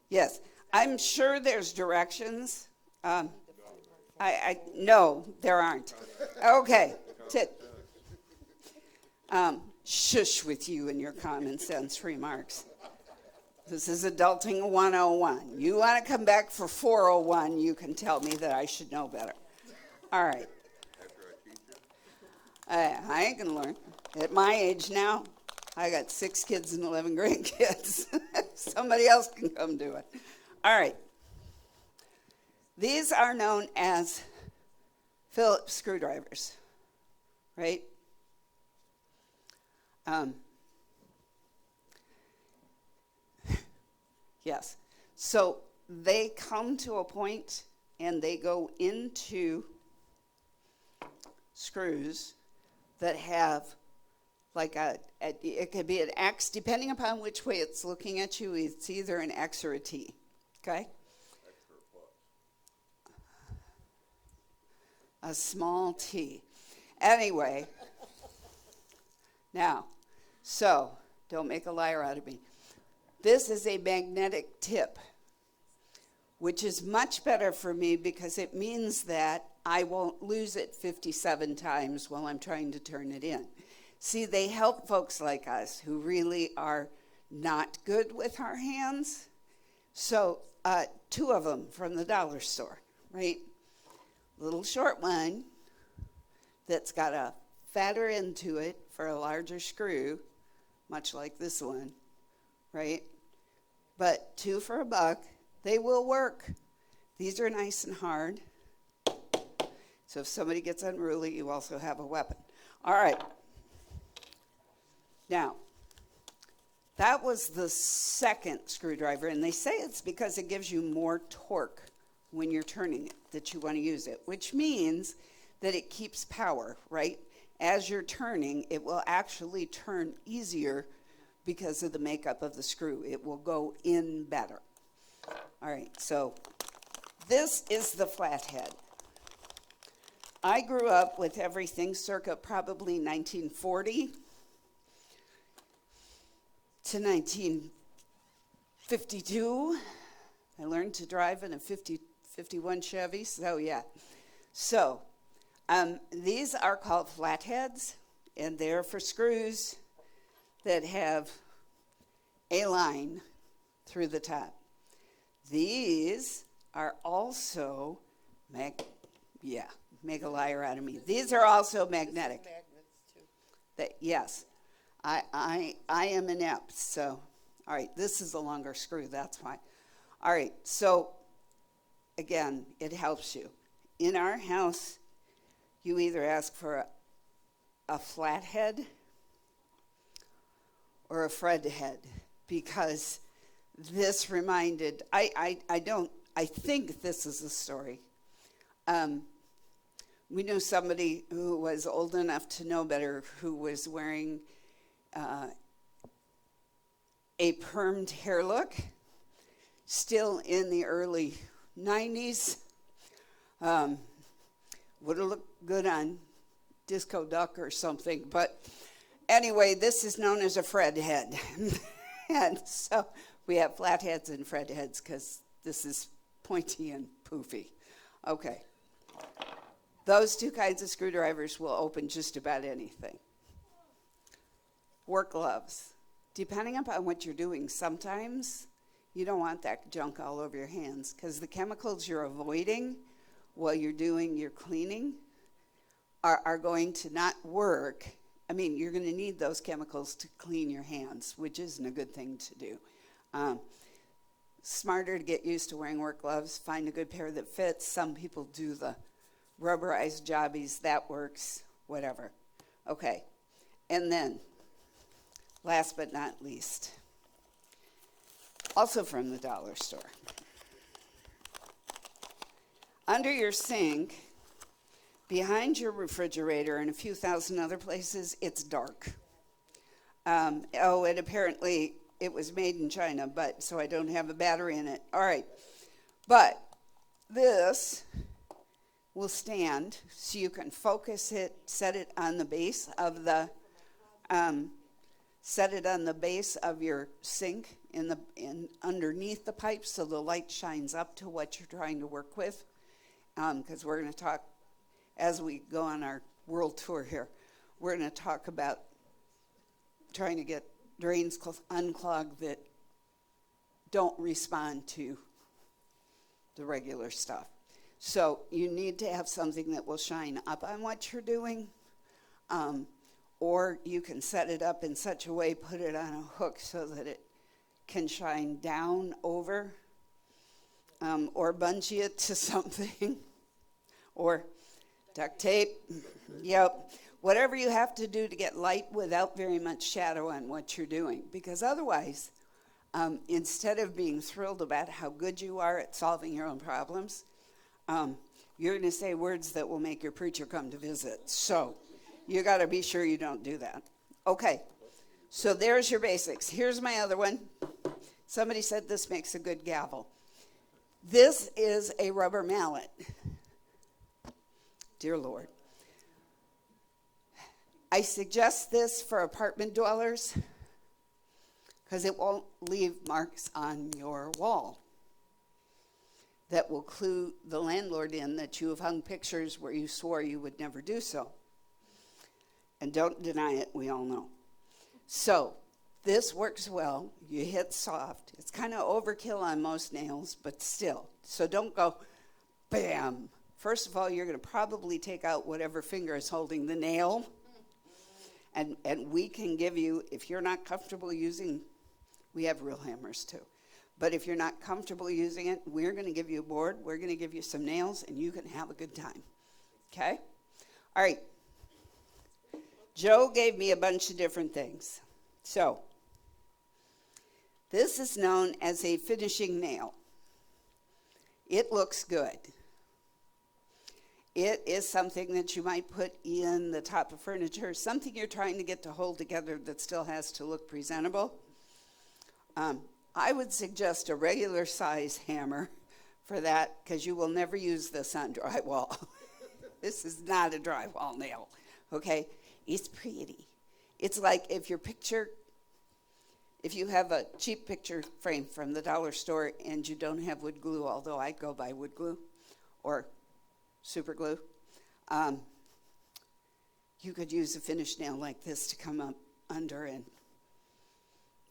Yes, I'm sure there's directions. No, there aren't. Okay. Shush with you and your common sense remarks. This is Adulting 101. You want to come back for 401, you can tell me that I should know better. All right. I ain't going to learn. At my age now, I got 6 kids and 11 grandkids. Somebody else can come do it. All right. These are known as Phillips screwdrivers, right? Yes. So they come to a point and they go into screws that have like it could be an X, depending upon which way it's looking at you, it's either an X or a T, okay? A small T. Anyway, now, so don't make a liar out of me. This is a magnetic tip, which is much better for me because it means that I won't lose it 57 times while I'm trying to turn it in. See, they help folks like us who really are not good with our hands. So 2 of them from the dollar store, right? little short one that's got a fatter end to it for a larger screw, much like this one, right? But 2 for $1. They will work. These are nice and hard. So if somebody gets unruly, you also have a weapon. All right. Now, that was the second screwdriver, and they say it's because it gives you more torque when you're turning it, that you want to use it, which means that it keeps power, right? As you're turning, it will actually turn easier because of the makeup of the screw. It will go in better. All right, so this is the flathead. I grew up with everything circa probably 1940 to 1952. I learned to drive in a 51 Chevy, so yeah. So these are called flatheads, and they're for screws that have a line through the top. These are also make a liar out of me. These are also magnetic. Magnets too. Yes, I am inept. So, all right, this is a longer screw. That's why. All right, so again, it helps you. In our house, you either ask for a flathead or a Fred head, because this reminded, I think this is a story. We knew somebody who was old enough to know better, who was wearing a permed hair look, still in the early 90s. Would have looked good on Disco Duck or something, but anyway, this is known as a Fred head. And so we have flatheads and Fred heads because this is pointy and poofy. Okay. Those 2 kinds of screwdrivers will open just about anything. Work gloves. Depending upon what you're doing, sometimes you don't want that junk all over your hands, because the chemicals you're avoiding while you're doing your cleaning are going to not work. I mean, you're going to need those chemicals to clean your hands, which isn't a good thing to do. Smarter to get used to wearing work gloves. Find a good pair that fits. Some people do the rubberized jobbies. That works. Whatever. Okay. And then, last but not least, also from the dollar store. Under your sink, behind your refrigerator, and a few thousand other places, it's dark. And apparently it was made in China, but so I don't have a battery in it. All right. But this will stand, so you can focus it, set it on the base of the your sink in underneath the pipe, so the light shines up to what you're trying to work with. Because we're going to talk, as we go on our world tour here, we're going to talk about trying to get drains unclogged that don't respond to the regular stuff. So you need to have something that will shine up on what you're doing, or you can set it up in such a way, put it on a hook so that it can shine down over, or bungee it to something, or duct tape. Yep. Whatever you have to do to get light without very much shadow on what you're doing. Because otherwise, instead of being thrilled about how good you are at solving your own problems, you're going to say words that will make your preacher come to visit. So you got to be sure you don't do that. Okay. So there's your basics. Here's my other one. Somebody said this makes a good gavel. This is a rubber mallet. Dear Lord. I suggest this for apartment dwellers because it won't leave marks on your wall that will clue the landlord in that you have hung pictures where you swore you would never do so. And don't deny it, we all know. So this works well. You hit soft. It's kind of overkill on most nails, but still. So don't go, bam, First of all, you're going to probably take out whatever finger is holding the nail. And we can give you, if you're not comfortable using, we have real hammers too. But if you're not comfortable using it, we're going to give you a board. We're going to give you some nails, and you can have a good time. Okay? All right. Joe gave me a bunch of different things. So, this is known as a finishing nail. It looks good. It is something that you might put in the top of furniture, something you're trying to get to hold together that still has to look presentable. I would suggest a regular size hammer for that, because you will never use this on drywall. This is not a drywall nail, okay? It's pretty. It's like if you have a cheap picture frame from the dollar store and you don't have wood glue, although I go buy wood glue or super glue, you could use a finished nail like this to come up under, and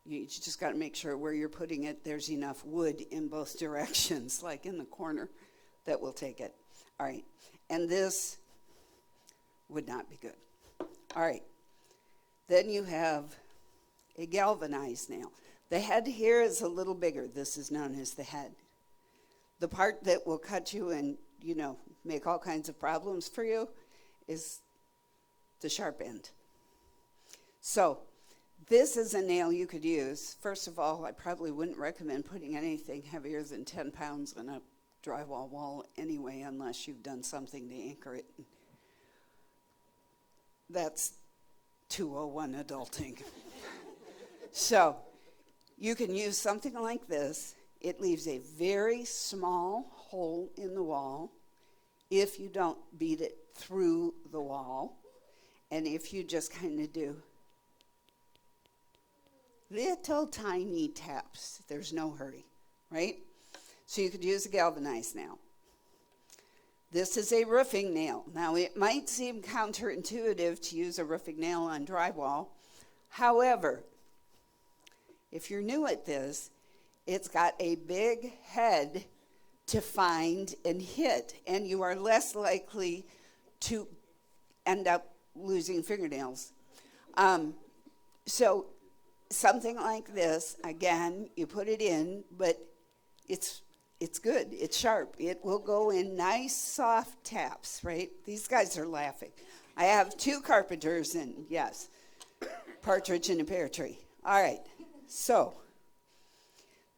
you just got to make sure where you're putting it, there's enough wood in both directions, like in the corner, that will take it. All right, and this would not be good. All right, then you have a galvanized nail. The head here is a little bigger. This is known as the head. The part that will cut you and, make all kinds of problems for you is the sharp end. So this is a nail you could use. First of all, I probably wouldn't recommend putting anything heavier than 10 pounds on a drywall wall anyway, unless you've done something to anchor it. That's 201 adulting. So you can use something like this. It leaves a very small hole in the wall if you don't beat it through the wall, and if you just kind of do little tiny taps. There's no hurry, right? So you could use a galvanized nail. This is a roofing nail. Now, it might seem counterintuitive to use a roofing nail on drywall. However, if you're new at this, it's got a big head to find and hit, and you are less likely to end up losing fingernails. So something like this, again, you put it in, but it's good. It's sharp. It will go in nice, soft taps, right? These guys are laughing. I have 2 carpenters, and yes, partridge in a pear tree. All right, so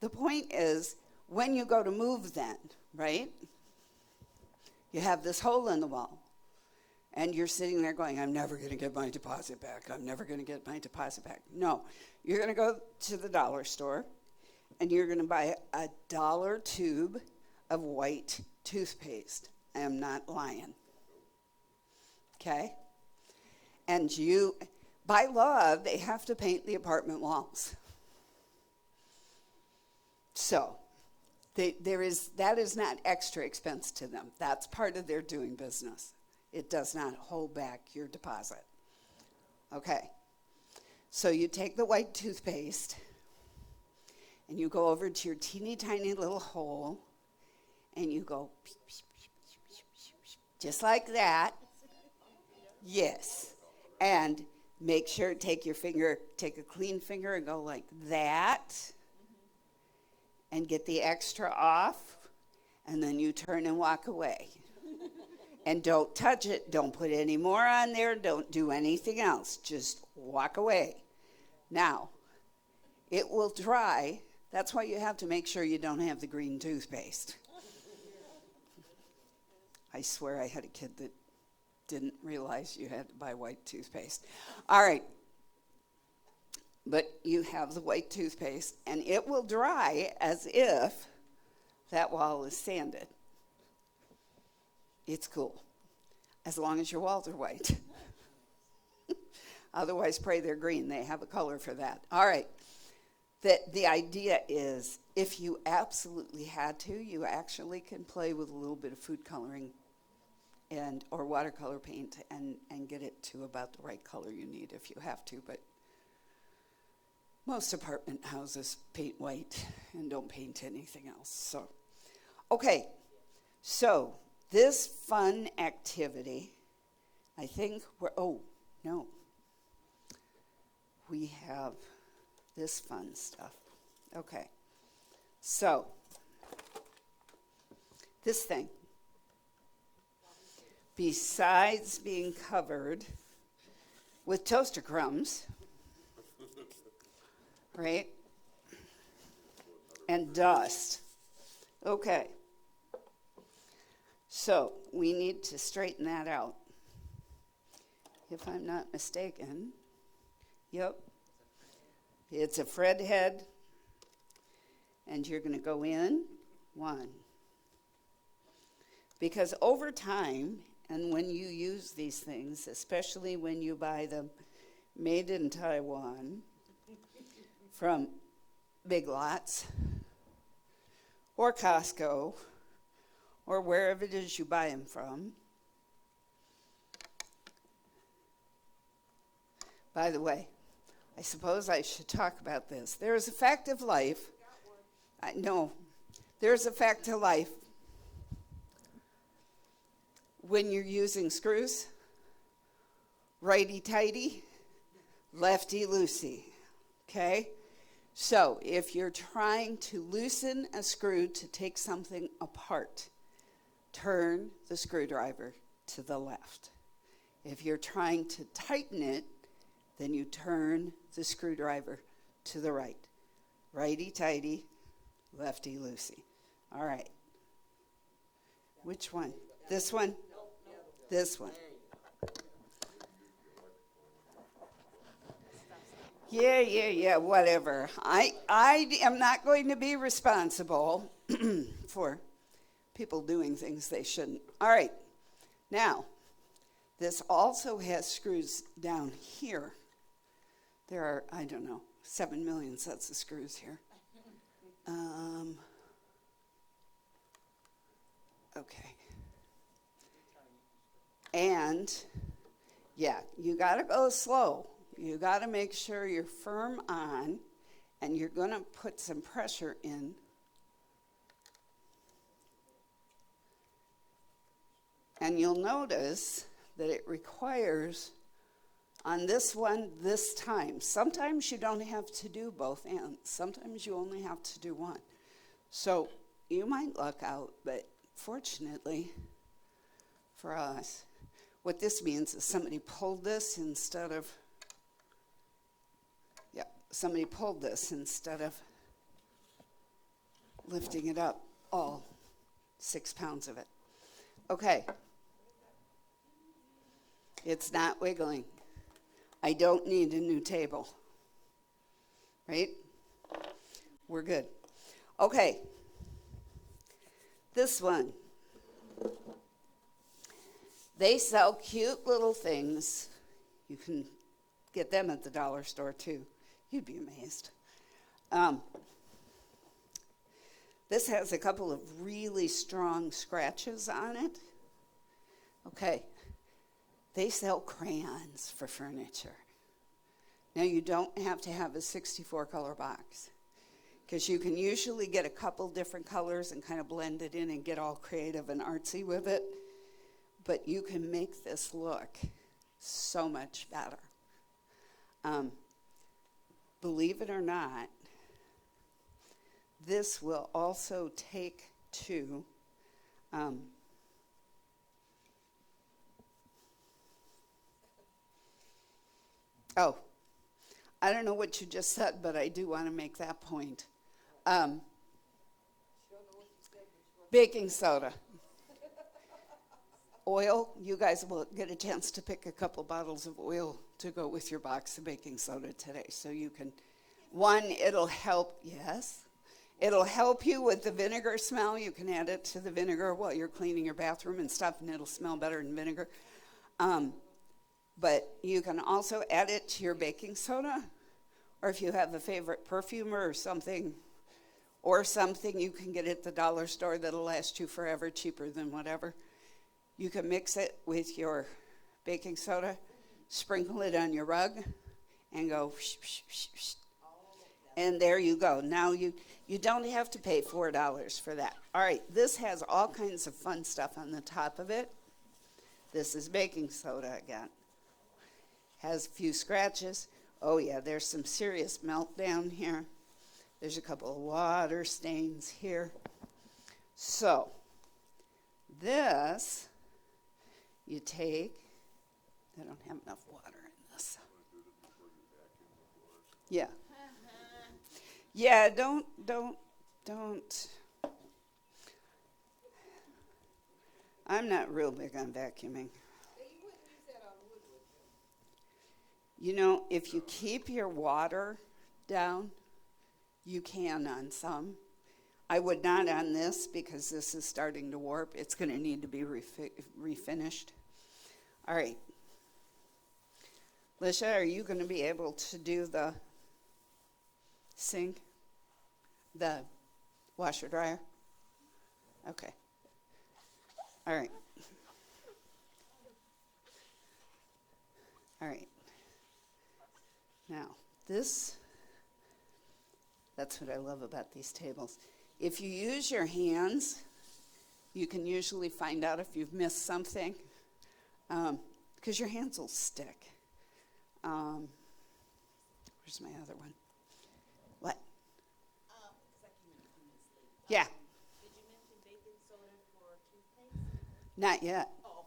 the point is, when you go to move then, right, you have this hole in the wall, and you're sitting there going, I'm never going to get my deposit back. I'm never going to get my deposit back. No, you're going to go to the dollar store, and you're going to buy a $1 tube of white toothpaste. I am not lying. Okay? And by law, they have to paint the apartment walls. So that is not extra expense to them. That's part of their doing business. It does not hold back your deposit. Okay. So you take the white toothpaste, and you go over to your teeny tiny little hole, and you go just like that. Yes. And make sure, take a clean finger and go like that, and get the extra off, and then you turn and walk away. And don't touch it. Don't put any more on there. Don't do anything else. Just walk away. Now, it will dry. That's why you have to make sure you don't have the green toothpaste. I swear I had a kid that didn't realize you had to buy white toothpaste. All right. But you have the white toothpaste, and it will dry as if that wall is sanded. It's cool, as long as your walls are white. Otherwise, pray they're green. They have a color for that. All right. The idea is, if you absolutely had to, you actually can play with a little bit of food coloring or watercolor paint and get it to about the right color you need if you have to. But most apartment houses paint white and don't paint anything else. So, okay. So This fun activity, I think we have this fun stuff. Okay, so this thing, besides being covered with toaster crumbs, right, and dust. Okay, so we need to straighten that out. If I'm not mistaken, yep, it's a Fred head, and you're going to go in one. Because over time, and when you use these things, especially when you buy them made in Taiwan from Big Lots or Costco or wherever it is you buy them from. By the way, I suppose I should talk about this. There is a fact of life. There's a fact of life when you're using screws, righty-tighty, lefty-loosey, okay? So if you're trying to loosen a screw to take something apart, turn the screwdriver to the left. If you're trying to tighten it, then you turn the screwdriver to the right. Righty-tighty, lefty-loosey. All right. Which one? This one? This one. Yeah, whatever. I am not going to be responsible for people doing things they shouldn't. All right. Now, this also has screws down here. There are, 7 million sets of screws here. Okay. And, yeah, you got to go slow. You got to make sure you're firm on, and you're going to put some pressure in. And you'll notice that it requires, on this one, this time. Sometimes you don't have to do both ends. Sometimes you only have to do one. So you might luck out, but fortunately for us, what this means is somebody pulled this instead of lifting it up, all 6 pounds of it. Okay. It's not wiggling. I don't need a new table. Right? We're good. Okay. This one. They sell cute little things. You can get them at the dollar store too. You'd be amazed. This has a couple of really strong scratches on it. Okay. They sell crayons for furniture. Now, you don't have to have a 64-color box, because you can usually get a couple different colors and kind of blend it in and get all creative and artsy with it. But you can make this look so much better. Believe it or not, this will also take to I don't know what you just said, but I do want to make that point. Baking soda. Oil, you guys will get a chance to pick a couple bottles of oil to go with your box of baking soda today. So you can, it'll help you with the vinegar smell. You can add it to the vinegar while you're cleaning your bathroom and stuff, and it'll smell better than vinegar. But you can also add it to your baking soda, or if you have a favorite perfumer or something you can get at the dollar store that'll last you forever, cheaper than whatever. You can mix it with your baking soda, sprinkle it on your rug, and go, And there you go. Now you don't have to pay $4 for that. All right, this has all kinds of fun stuff on the top of it. This is baking soda again. Has a few scratches. Oh yeah, there's some serious melt down here. There's a couple of water stains here. So this, you take, I don't have enough water in this. Yeah. Yeah, don't. I'm not real big on vacuuming. Now, you wouldn't use that on wood, would you? You know, if you keep your water down, you can on some. I would not on this because this is starting to warp. It's going to need to be refinished. All right. Lisha, are you going to be able to do the sink? The washer dryer? Okay. All right. All right. Now, that's what I love about these tables. If you use your hands, you can usually find out if you've missed something, because your hands will stick. Where's my other one? What? Yeah. Did you mention baking soda for toothpaste? Not yet. Oh.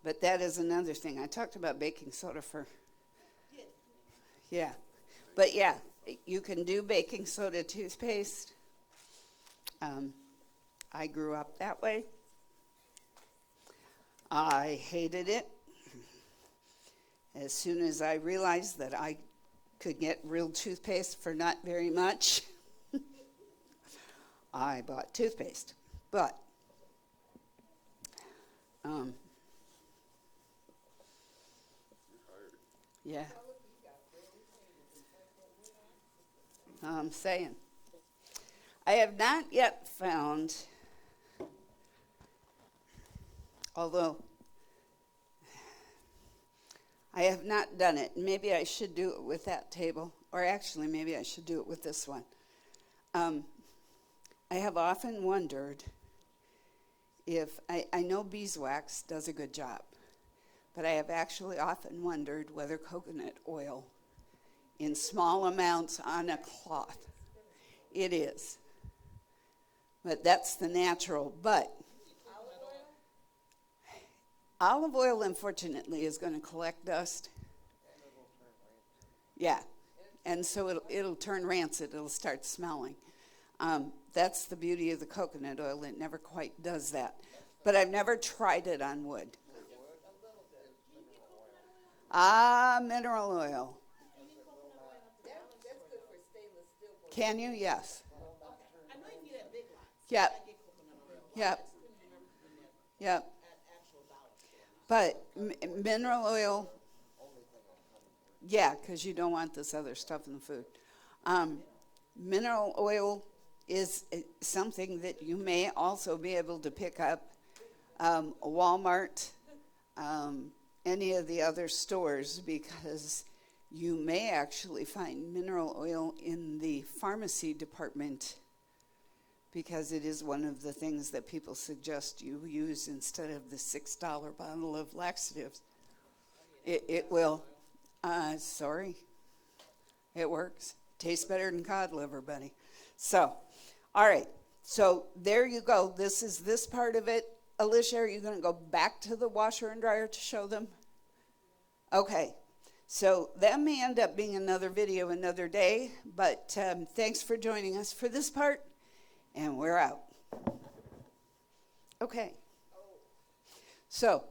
But that is another thing. I talked about baking soda for, yeah. But yeah, you can do baking soda toothpaste. I grew up that way. I hated it. As soon as I realized that I could get real toothpaste for not very much, I bought toothpaste. But yeah, I'm saying. I have not yet found, although I have not done it. Maybe I should do it with that table, or actually maybe I should do it with this one. I have often wondered if, I know beeswax does a good job, but I have actually often wondered whether coconut oil in small amounts on a cloth, it is. But that's the natural, but olive oil, unfortunately, is going to collect dust. Yeah, and so it'll turn rancid. It'll start smelling. That's the beauty of the coconut oil. It never quite does that. But I've never tried it on wood. Mineral oil. That's good for stainless steel. Can you? Yes. I know you get that big one. Yep. I get coconut oil. Yep. I just couldn't remember the name Yep. at actual dollar store. But mineral oil, yeah, because you don't want this other stuff in the food. Mineral oil is something that you may also be able to pick up. Walmart, any of the other stores, because you may actually find mineral oil in the pharmacy department, because it is one of the things that people suggest you use instead of the $6 bottle of laxatives. It will. Sorry. It works. Tastes better than cod liver, buddy. So, all right. So there you go. This is this part of it. Alicia, are you going to go back to the washer and dryer to show them? Okay. So that may end up being another video another day, but thanks for joining us for this part, and we're out. Okay. So